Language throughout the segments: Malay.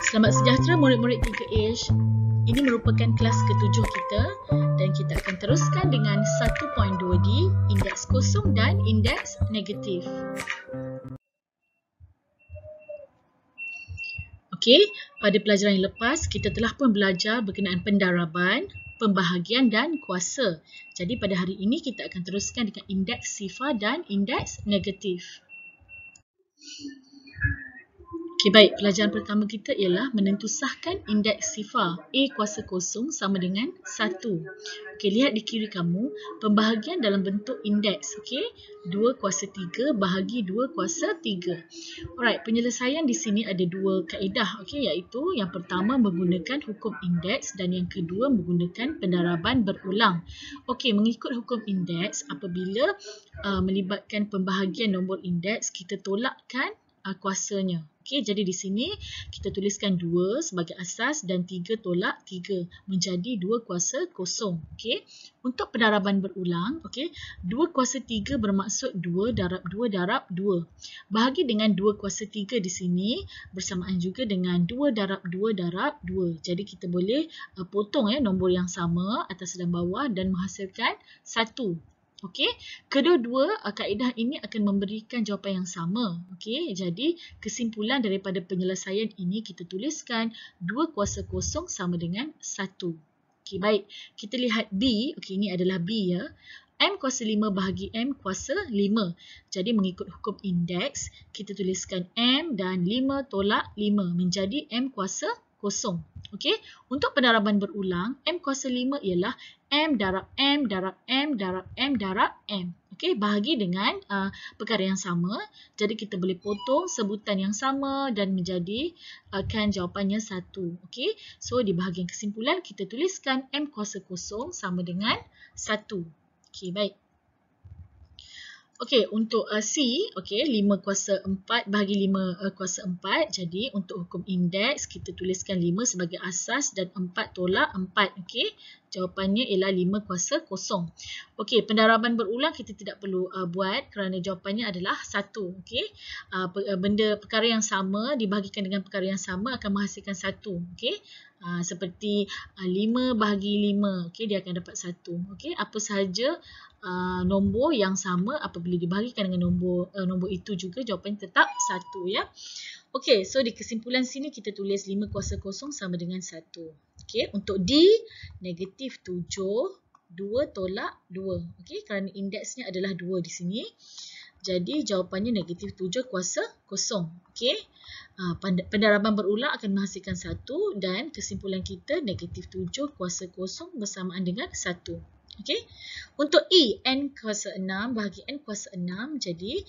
Selamat sejahtera murid-murid 3H. Ini merupakan kelas ke-7 kita dan kita akan teruskan dengan 1.2D, indeks kosong dan indeks negatif. Okey, pada pelajaran yang lepas kita telah pun belajar berkenaan pendaraban, pembahagian dan kuasa. Jadi pada hari ini kita akan teruskan dengan indeks sifar dan indeks negatif. Okey, baik. Pelajaran pertama kita ialah menentusahkan indeks sifar A kuasa kosong sama dengan 1. Okey, lihat di kiri kamu, pembahagian dalam bentuk indeks. Okey, 2 kuasa 3 bahagi 2 kuasa 3. Alright, penyelesaian di sini ada dua kaedah. Okey, iaitu yang pertama menggunakan hukum indeks dan yang kedua menggunakan pendaraban berulang. Okey, mengikut hukum indeks, apabila melibatkan pembahagian nombor indeks, kita tolakkan kuasanya. Okey, jadi di sini kita tuliskan 2 sebagai asas dan 3 tolak 3 menjadi 2 kuasa kosong. Okey, untuk pendaraban berulang, okey, 2 kuasa 3 bermaksud 2 darab 2 darab 2. Bahagi dengan 2 kuasa 3 di sini bersamaan juga dengan 2 darab 2 darab 2. Jadi kita boleh potong nombor yang sama atas dan bawah dan menghasilkan 1. Okey, kedua-dua kaedah ini akan memberikan jawapan yang sama. Okey, jadi kesimpulan daripada penyelesaian ini kita tuliskan 2 kuasa kosong sama dengan 1. Okey, baik. Kita lihat B. Okey, ini adalah B ya. M kuasa 5 bahagi M kuasa 5. Jadi mengikut hukum indeks, kita tuliskan M dan 5 tolak 5 menjadi M kuasa kosong. Okey, untuk pendaraban berulang, M kuasa 5 ialah M darab M darab M darab M darab M. Okey, bahagi dengan perkara yang sama. Jadi kita boleh potong sebutan yang sama dan menjadikan jawapannya 1. Okey, so di bahagian kesimpulan kita tuliskan M kuasa kosong sama dengan 1. Okey, baik. Okey, untuk C, okey, 5 kuasa 4 bahagi 5 kuasa 4. Jadi, untuk hukum indeks, kita tuliskan 5 sebagai asas dan 4 tolak 4. Okey, jawapannya ialah 5 kuasa kosong. Okey, pendaraban berulang kita tidak perlu buat kerana jawapannya adalah 1. Okey, perkara yang sama dibahagikan dengan perkara yang sama akan menghasilkan 1. Okey, seperti 5 bahagi 5. Okey, dia akan dapat 1. Okey, apa sahaja nombor yang sama apabila dibahagikan dengan nombor itu juga jawapannya tetap 1 ya. Okey, so di kesimpulan sini kita tulis 5 kuasa kosong sama dengan 1. Okey, untuk D negatif 7 2 tolak 2. Okey, kerana indeksnya adalah 2 di sini. Jadi jawapannya negatif 7 kuasa kosong. Okey, pendaraban berulang akan menghasilkan 1 dan kesimpulan kita negatif 7 kuasa kosong bersamaan dengan 1. Okey, untuk E, N kuasa 6 bahagi N kuasa 6. Jadi,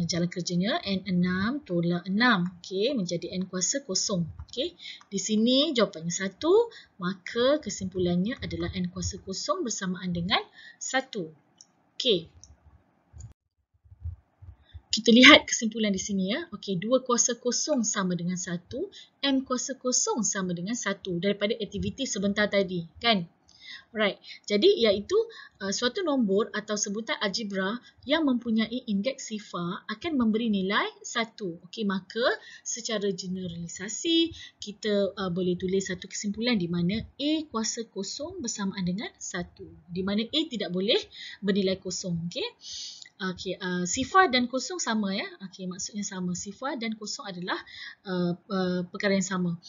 jalan kerjanya N6 tolak 6. Okey, menjadi N kuasa kosong. Okey, di sini jawapannya 1, maka kesimpulannya adalah N kuasa kosong bersamaan dengan 1. Okey, kita lihat kesimpulan di sini ya. Okey, 2 kuasa kosong sama dengan 1, M kuasa kosong sama dengan 1 daripada aktiviti sebentar tadi, kan? Alright, jadi iaitu suatu nombor atau sebutan algebra yang mempunyai indeks sifar akan memberi nilai 1. Okey, maka secara generalisasi kita boleh tulis satu kesimpulan di mana A kuasa kosong bersamaan dengan 1. Di mana A tidak boleh bernilai kosong. Okey. Okey, sifar dan kosong sama ya. Okey, maksudnya sama. Sifar dan kosong adalah perkara yang sama.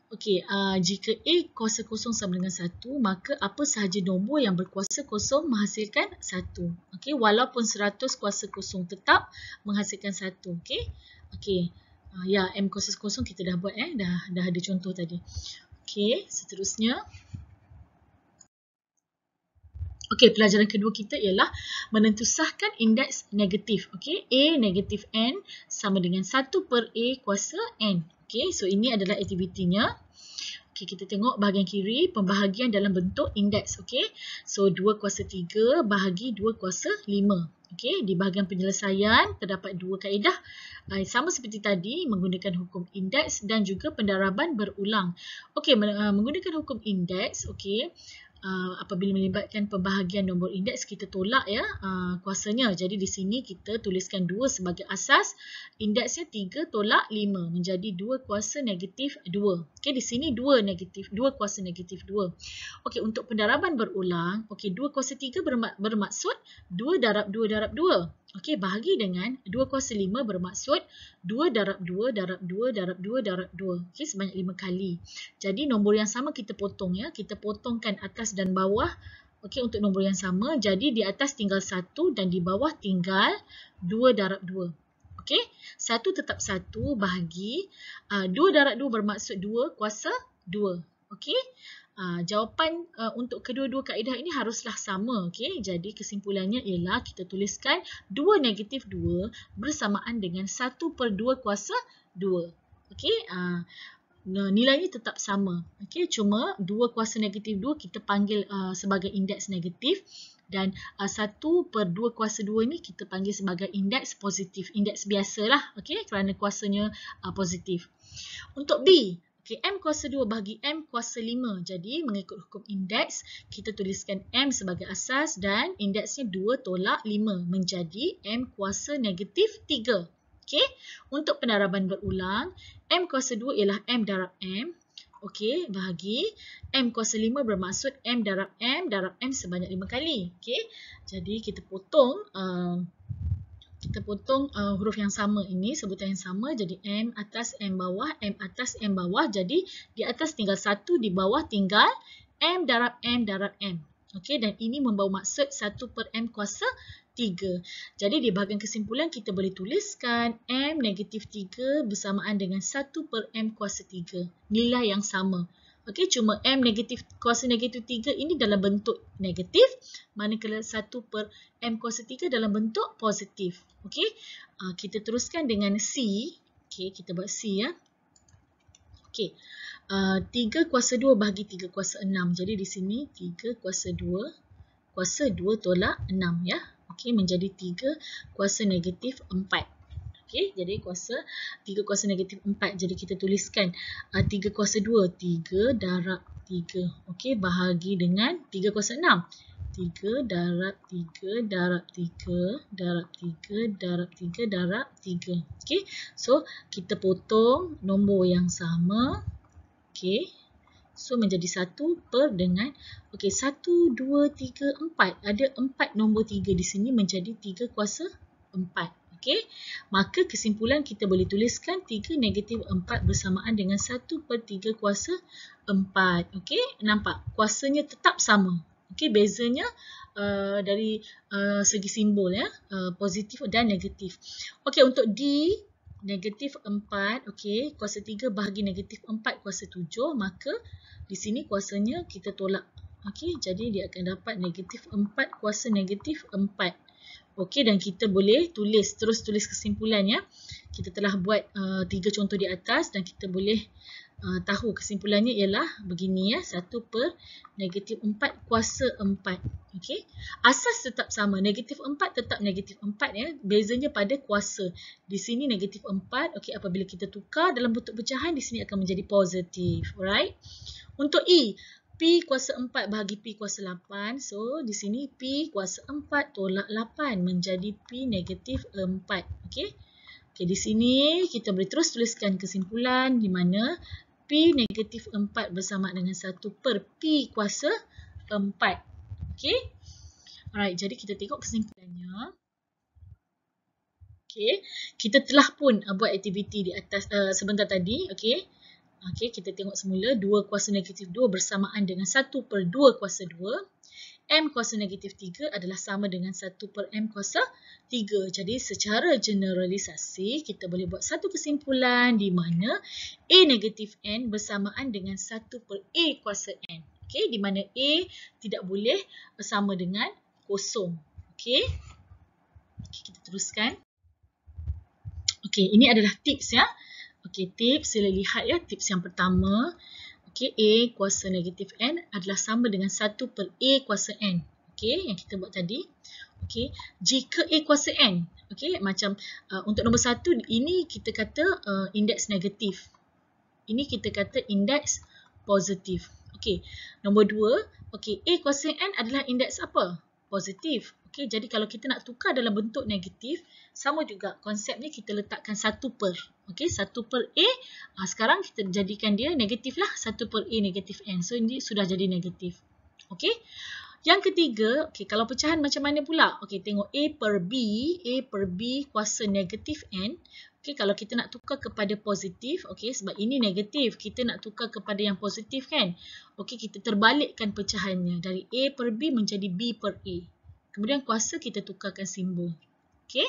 Okey, jika A kuasa kosong sama dengan 1, maka apa sahaja nombor yang berkuasa kosong menghasilkan 1. Okey, walaupun 100 kuasa kosong tetap menghasilkan 1. Okey. Okey. Ya, M kuasa kosong kita dah buat dah ada contoh tadi. Okey, seterusnya. Okey, pelajaran kedua kita ialah menentusahkan indeks negatif. Okey, A negatif N sama dengan 1 per A kuasa N. Okey, so ini adalah aktivitinya. Okey, kita tengok bahagian kiri, pembahagian dalam bentuk indeks. Okey, so 2 kuasa 3 bahagi 2 kuasa 5. Okey, di bahagian penyelesaian terdapat dua kaedah sama seperti tadi, menggunakan hukum indeks dan juga pendaraban berulang. Okey, menggunakan hukum indeks, okey, apabila melibatkan pembahagian nombor indeks, kita tolak ya kuasanya. Jadi di sini kita tuliskan 2 sebagai asas, indeksnya 3 tolak 5 menjadi 2 kuasa negatif 2. Okey, di sini 2 kuasa negatif 2. Okey, untuk pendaraban berulang, okey, 2 kuasa 3 bermaksud 2 darab 2 darab 2. Okey, bahagi dengan 2 kuasa 5 bermaksud 2 darab 2 darab 2 darab 2 darab 2. Okey, sebanyak 5 kali. Jadi nombor yang sama kita potong ya. Kita potongkan atas dan bawah. Okey, untuk nombor yang sama. Jadi di atas tinggal 1 dan di bawah tinggal 2 darab 2. Okey, 1 tetap 1 bahagi 2 darab 2 bermaksud 2 kuasa 2. Okey. Jawapan untuk kedua-dua kaedah ini haruslah sama. Okay? Jadi kesimpulannya ialah kita tuliskan 2 negatif 2 bersamaan dengan 1 per 2 kuasa 2. Okay? Nilainya tetap sama. Okay? Cuma 2 kuasa negatif 2 kita panggil sebagai indeks negatif. Dan 1 per 2 kuasa 2 ni kita panggil sebagai indeks positif. Indeks biasalah. Okay? Kerana kuasanya positif. Untuk B. Okay, M kuasa 2 bahagi M kuasa 5. Jadi, mengikut hukum indeks, kita tuliskan M sebagai asas dan indeksnya 2 tolak 5 menjadi M kuasa negatif 3. Okay, untuk pendaraban berulang, M kuasa 2 ialah M darab M. Okay, bahagi M kuasa 5 bermaksud M darab M sebanyak 5 kali. Okay, jadi kita potong huruf yang sama ini, sebutan yang sama, jadi M atas M bawah, M atas M bawah. Jadi di atas tinggal 1, di bawah tinggal M darab M darab M. Okey, dan ini membawa maksud 1 per M kuasa 3. Jadi di bahagian kesimpulan kita boleh tuliskan M negatif 3 bersamaan dengan 1 per M kuasa 3. Nilai yang sama. Okey, cuma M negatif kuasa negatif 3 ini dalam bentuk negatif, manakala 1 per M kuasa 3 dalam bentuk positif. Okey, kita teruskan dengan C. Okey, kita buat C ya. Okey, 3 kuasa 2 bahagi 3 kuasa 6. Jadi di sini 3 kuasa 2 tolak 6 ya. Okey, menjadi 3 kuasa negatif 4. Okey, jadi 3 kuasa negatif 4. Jadi kita tuliskan 3 kuasa 2, 3 darab 3. Okey, bahagi dengan 3 kuasa 6. 3 darab 3 darab 3 darab 3 darab 3 darab 3. Okey, so kita potong nombor yang sama. Okey, so menjadi 1 per dengan, okey, 1, 2, 3, 4. Ada 4 nombor 3 di sini menjadi 3 kuasa 4. Okey, maka kesimpulan kita boleh tuliskan 3 negatif 4 bersamaan dengan 1 per 3 kuasa 4. Okey, nampak? Kuasanya tetap sama. Okey, bezanya dari segi simbol ya, positif dan negatif. Okey, untuk D, negatif 4, okey, kuasa 3 bahagi negatif 4 kuasa 7, maka di sini kuasanya kita tolak. Okey, jadi dia akan dapat negatif 4 kuasa negatif 4. Okey, dan kita boleh terus tulis kesimpulan ya. Kita telah buat 3 contoh di atas dan kita boleh tahu kesimpulannya ialah begini ya. 1 per negatif 4 kuasa 4. Okey, asas tetap sama. Negatif 4 tetap negatif 4 ya. Bezanya pada kuasa. Di sini negatif 4. Okey, apabila kita tukar dalam bentuk pecahan, di sini akan menjadi positif. Alright. Untuk E, P kuasa 4 bahagi P kuasa 8. So, di sini P kuasa 4 tolak 8 menjadi P negatif 4. Okey. Okey, di sini kita boleh terus tuliskan kesimpulan di mana P negatif 4 bersama dengan 1 per P kuasa 4. Okey. Alright, jadi kita tengok kesimpulannya. Okey, kita telah pun buat aktiviti di atas sebentar tadi. Okey. Okey, kita tengok semula 2 kuasa negatif 2 bersamaan dengan 1 per 2 kuasa 2. M kuasa negatif 3 adalah sama dengan 1 per M kuasa 3. Jadi secara generalisasi kita boleh buat satu kesimpulan di mana A negatif N bersamaan dengan 1 per A kuasa N. Okey, di mana A tidak boleh bersama dengan kosong. Okey. Okey, kita teruskan. Okey, ini adalah tips ya. Okey, tips, sila lihat ya, tips yang pertama. Okey, A kuasa negatif N adalah sama dengan 1 per A kuasa N. Okey, yang kita buat tadi. Okey, jika A kuasa N, okey, macam untuk nombor 1, ini kita kata indeks negatif. Ini kita kata indeks positif. Okey, nombor 2, okey, A kuasa N adalah indeks apa? Positif. Okey, jadi kalau kita nak tukar dalam bentuk negatif, sama juga konsepnya kita letakkan 1 per. Okey, 1 per A, sekarang kita jadikan dia negatif lah, 1 per A negatif N. So, ini sudah jadi negatif. Okey. Yang ketiga, okay, kalau pecahan macam mana pula? Okay, tengok A per B kuasa negatif N. Okay, kalau kita nak tukar kepada positif, okay, sebab ini negatif, kita nak tukar kepada yang positif kan? Okay, kita terbalikkan pecahannya dari A per B menjadi B per A. Kemudian kuasa kita tukarkan simbol. Okay.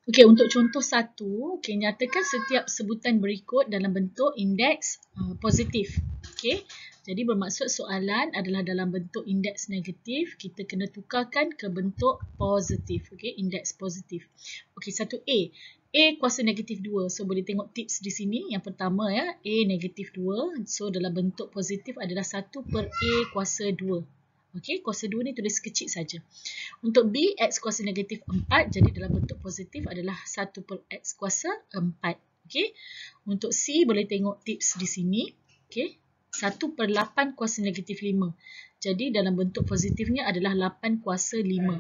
Okay, untuk contoh 1, okay, nyatakan setiap sebutan berikut dalam bentuk indeks positif. Okay, jadi bermaksud soalan adalah dalam bentuk indeks negatif, kita kena tukarkan ke bentuk positif. Okay, indeks positif. Okay, 1A. A kuasa negatif 2. So, boleh tengok tips di sini. Yang pertama ya, A negatif 2. So, dalam bentuk positif adalah 1 per A kuasa 2. Okay, kuasa 2 ni tulis kecil saja. Untuk B, X kuasa negatif 4. Jadi dalam bentuk positif adalah 1 per X kuasa 4. Okay. Untuk C, boleh tengok tips di sini. Okay. 1 per 8 kuasa negatif 5. Jadi dalam bentuk positifnya adalah 8 kuasa 5.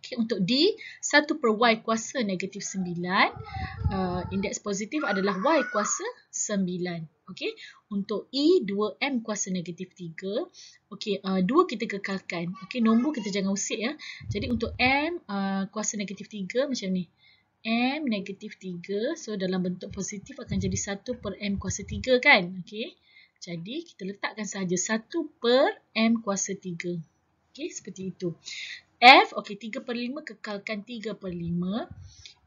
Okay. Untuk D, 1 per Y kuasa negatif 9. Indeks positif adalah Y kuasa 9. Okay. Untuk E, 2M kuasa negatif 3. Okay, 2 kita kekalkan. Okay, nombor kita jangan usik ya. Jadi untuk M kuasa negatif 3 macam ni. M negatif 3. So dalam bentuk positif akan jadi 1 per M kuasa 3 kan. Okay. Jadi kita letakkan sahaja 1 per M kuasa 3. Okay, seperti itu. F, okay, 3 per 5 kekalkan 3 per 5.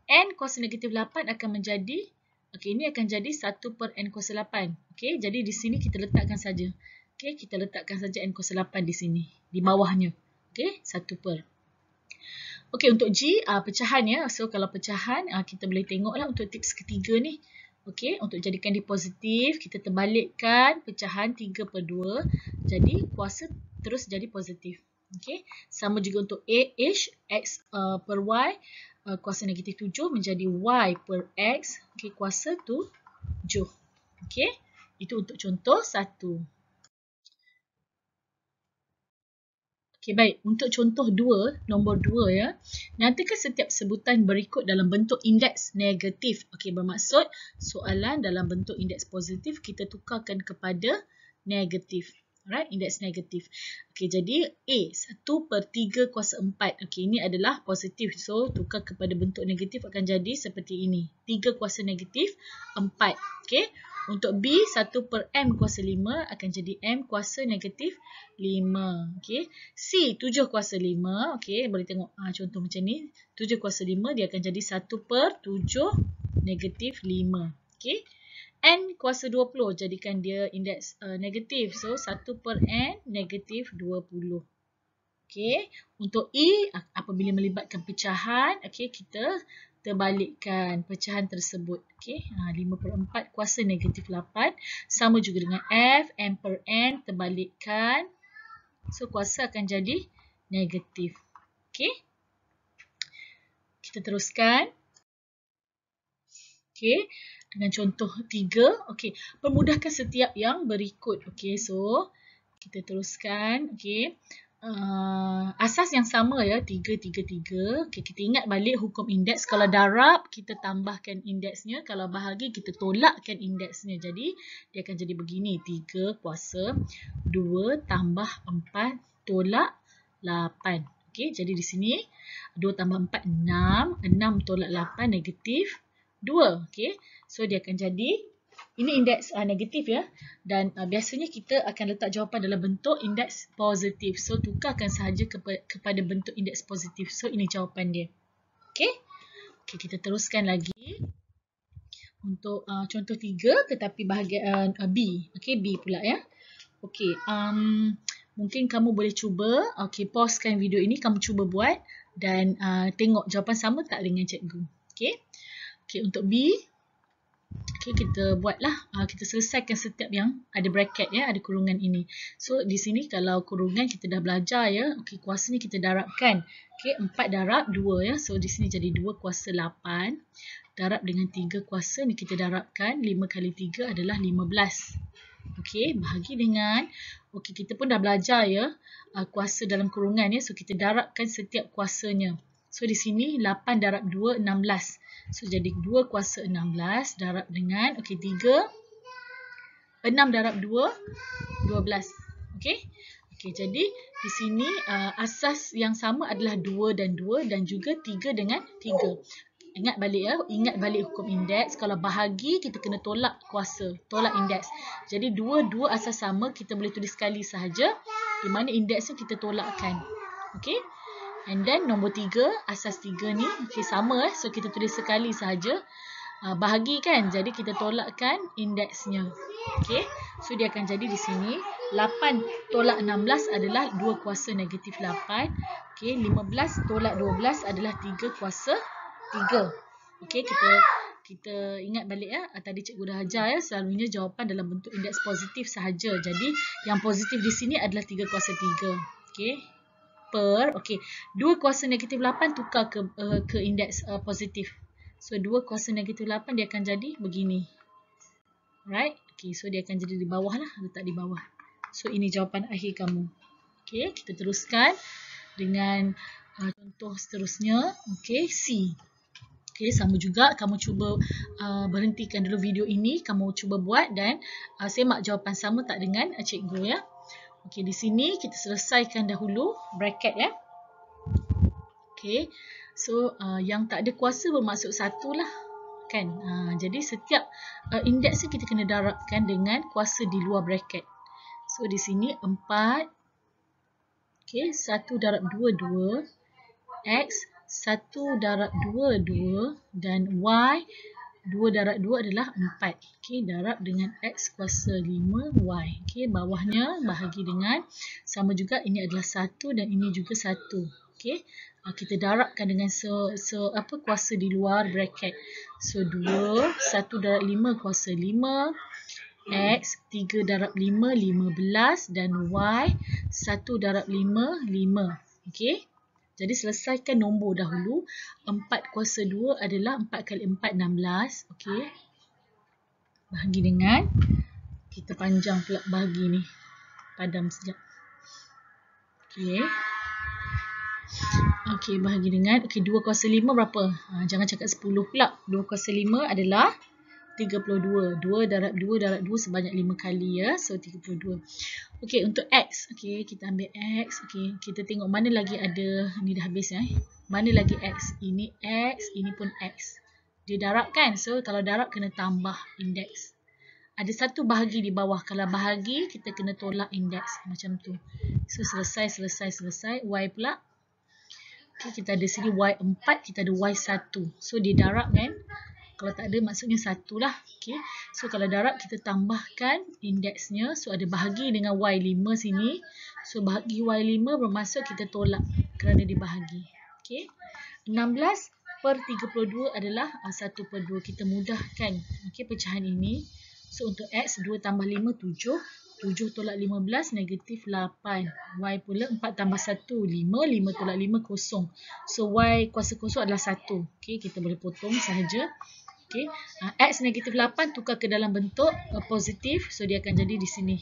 N kuasa negatif 8 akan menjadi, okay, ini akan jadi 1 per N kuasa 8. Okay, jadi di sini kita letakkan saja. Okay, kita letakkan saja N kuasa 8 di sini, di bawahnya. Okay, 1 per. Okay, untuk G, pecahan ya. So, kalau pecahan, kita boleh tengoklah untuk tips ketiga ni. Okay, untuk jadikan dia positif, kita terbalikkan pecahan 3 per 2. Jadi, kuasa terus jadi positif. Okay, sama juga untuk A, H, X per Y. Kuasa negatif 7 menjadi Y per X. Okay, kuasa 7. Okay, itu untuk contoh 1. Okay, baik. Untuk contoh 2, nombor 2 ya. Nyatakan setiap sebutan berikut dalam bentuk indeks negatif. Okay, bermaksud soalan dalam bentuk indeks positif kita tukarkan kepada negatif. Alright, indeks negatif. Okay, jadi A, 1 per 3 kuasa 4. Okay, ini adalah positif. So, tukar kepada bentuk negatif akan jadi seperti ini. 3 kuasa negatif 4. Okay, untuk B, 1 per M kuasa 5 akan jadi M kuasa negatif 5. Okay, C, 7 kuasa 5. Okay, boleh tengok contoh macam ni. 7 kuasa 5, dia akan jadi 1 per 7 negatif 5. Okay. N kuasa 20, jadikan dia indeks negatif. So, 1 per N negatif 20. Okay. Untuk E, apabila melibatkan pecahan, okay, kita terbalikkan pecahan tersebut. Okay. 5 per 4 kuasa negatif 8. Sama juga dengan F, M per N terbalikkan. So, kuasa akan jadi negatif. Okay. Kita teruskan. Okay. Dengan contoh 3, okay, permudahkan setiap yang berikut. Okay, so kita teruskan. Okay, asas yang sama ya, 3, 3, 3. Okay, kita ingat balik hukum indeks. Kalau darab, kita tambahkan indeksnya. Kalau bahagi, kita tolakkan indeksnya. Jadi, dia akan jadi begini. 3 kuasa 2 tambah 4 tolak 8. Okay, jadi di sini 2 tambah 4, 6. 6 tolak 8, negatif 2. Okay. So, dia akan jadi, ini indeks negatif ya. Dan biasanya kita akan letak jawapan dalam bentuk indeks positif. So, tukarkan sahaja kepada bentuk indeks positif. So, ini jawapan dia. Okay. Okay, kita teruskan lagi. Untuk contoh 3, tetapi bahagian B. Okay, B pula ya. Okay. Mungkin kamu boleh cuba. Okay, pausekan video ini. Kamu cuba buat. Dan tengok jawapan sama tak dengan cikgu. Okay. Okay, untuk B. Okay, kita buatlah, kita selesaikan setiap yang ada bracket ya, ada kurungan ini. So, di sini kalau kurungan kita dah belajar ya. Okay, kuasa ni kita darabkan. Okay, 4 darab 2 ya. So, di sini jadi 2 kuasa 8. Darab dengan 3 kuasa ni kita darabkan. 5 kali 3 adalah 15. Okay, bahagi dengan, okay, kita pun dah belajar ya, kuasa dalam kurungan ya. So, kita darabkan setiap kuasanya. So, di sini 8 darab 2, 16. So, jadi 2 kuasa 16 darab dengan, okay, 3. 6 darab 2, 12. Okay. Okay, jadi di sini asas yang sama adalah 2 dan 2 dan juga 3 dengan 3. Ingat balik ya, ingat balik hukum indeks. Kalau bahagi, kita kena tolak kuasa, tolak indeks. Jadi dua asas sama, kita boleh tulis sekali sahaja. Di mana indeks tu kita tolakkan. Okay. And then nombor 3, asas 3 ni, okay, sama so kita tulis sekali sahaja. Bahagi kan, jadi kita tolakkan indeksnya. Okay. So dia akan jadi di sini 8 tolak 16 adalah 2 kuasa negatif 8. Okay, 15 tolak 12 adalah 3 kuasa 3. Okey, kita ingat balik ya. Tadi cikgu dah ajar ya, selalunya jawapan dalam bentuk indeks positif sahaja. Jadi yang positif di sini adalah 3 kuasa 3. Okey. Okey, 2 kuasa negatif 8 tukar ke indeks positif. So 2 kuasa negatif 8 dia akan jadi begini. Right? Okey, so dia akan jadi di bawah lah, letak di bawah. So ini jawapan akhir kamu. Okey, kita teruskan dengan contoh seterusnya. Okey, C. Okay, sama juga kamu cuba berhentikan dulu video ini, kamu cuba buat dan semak jawapan sama tak dengan cikgu ya. Okey, di sini kita selesaikan dahulu bracket ya. Okey. So yang tak ada kuasa bermaksud 1 lah kan. Jadi setiap indeks kita kena darabkan dengan kuasa di luar bracket. So di sini 4. Okey, 1 darab 2 2 x 1 darab 2, 2 dan y 2 darab 2 adalah 4. Okey, darab dengan x kuasa 5y. Okey, bawahnya bahagi dengan, sama juga ini adalah 1 dan ini juga 1. Okey, kita darabkan dengan kuasa di luar bracket. So 2, 1 darab 5 kuasa 5. X 3 darab 5, 15 dan y 1 darab 5, 5. Okey. Jadi selesaikan nombor dahulu. 4 kuasa 2 adalah 4 kali 4, 16. Okey. Bahagi dengan, kita panjang pula bahagi ni. Padam sekejap. Okey. Okey, bahagi dengan, okey, 2 kuasa 5 berapa? Jangan cakap 10 pula. 2 kuasa 5 adalah 32. 2 darab 2 darab 2 sebanyak 5 kali ya. So 32. Okey, untuk X. Okey, kita ambil X. Okey, kita tengok mana lagi ada. Ni dah habis ya. Mana lagi X? Ini X, ini pun X. Dia darab kan? So kalau darab kena tambah indeks. Ada satu bahagi di bawah. Kalau bahagi kita kena tolak indeks macam tu. So selesai. Y pula. Okey, kita ada sini Y4, kita ada Y1. So dia darab kan? Kalau tak ada maksudnya 1 lah. Okay. So kalau darab kita tambahkan indeksnya. So ada bahagi dengan Y5 sini. So bahagi Y5 bermaksud kita tolak kerana dibahagi. Okay. 16/32 adalah 1/2. Kita mudahkan okay, pecahan ini. So untuk X 2 tambah 5 7. 7 tolak 15 negatif 8. Y pula 4 tambah 1 5. 5 tolak 5 kosong. So Y kuasa kosong adalah 1. Okay, kita boleh potong sahaja. Okay. X negatif 8 tukar ke dalam bentuk positif. So dia akan jadi di sini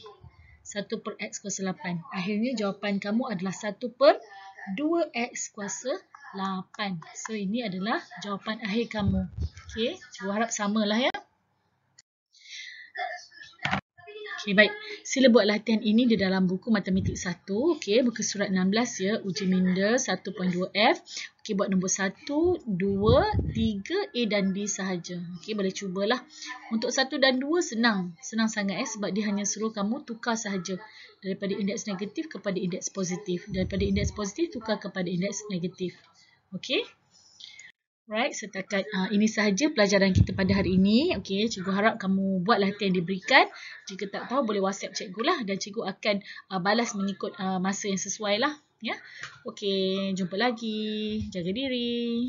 1/x kuasa 8. Akhirnya jawapan kamu adalah 1/2x kuasa 8. So ini adalah jawapan akhir kamu. Okay. Cikgu harap samalah ya. Okay, baik. Sila buat latihan ini di dalam buku Matematik 1. Okay, buku surat 16 ya. Uji minda 1.2F. Okay, buat nombor 1, 2, 3, A dan B sahaja. Okay, boleh cubalah. Untuk 1 dan 2 senang. Senang sangat sebab dia hanya suruh kamu tukar sahaja. Daripada indeks negatif kepada indeks positif. Daripada indeks positif tukar kepada indeks negatif. Okay. Right, setakat ini sahaja pelajaran kita pada hari ini. Okey, cikgu harap kamu buat latihan diberikan. Jika tak tahu boleh WhatsApp cikgu lah dan cikgu akan balas mengikut masa yang sesuai lah. Ya. Okey, jumpa lagi. Jaga diri.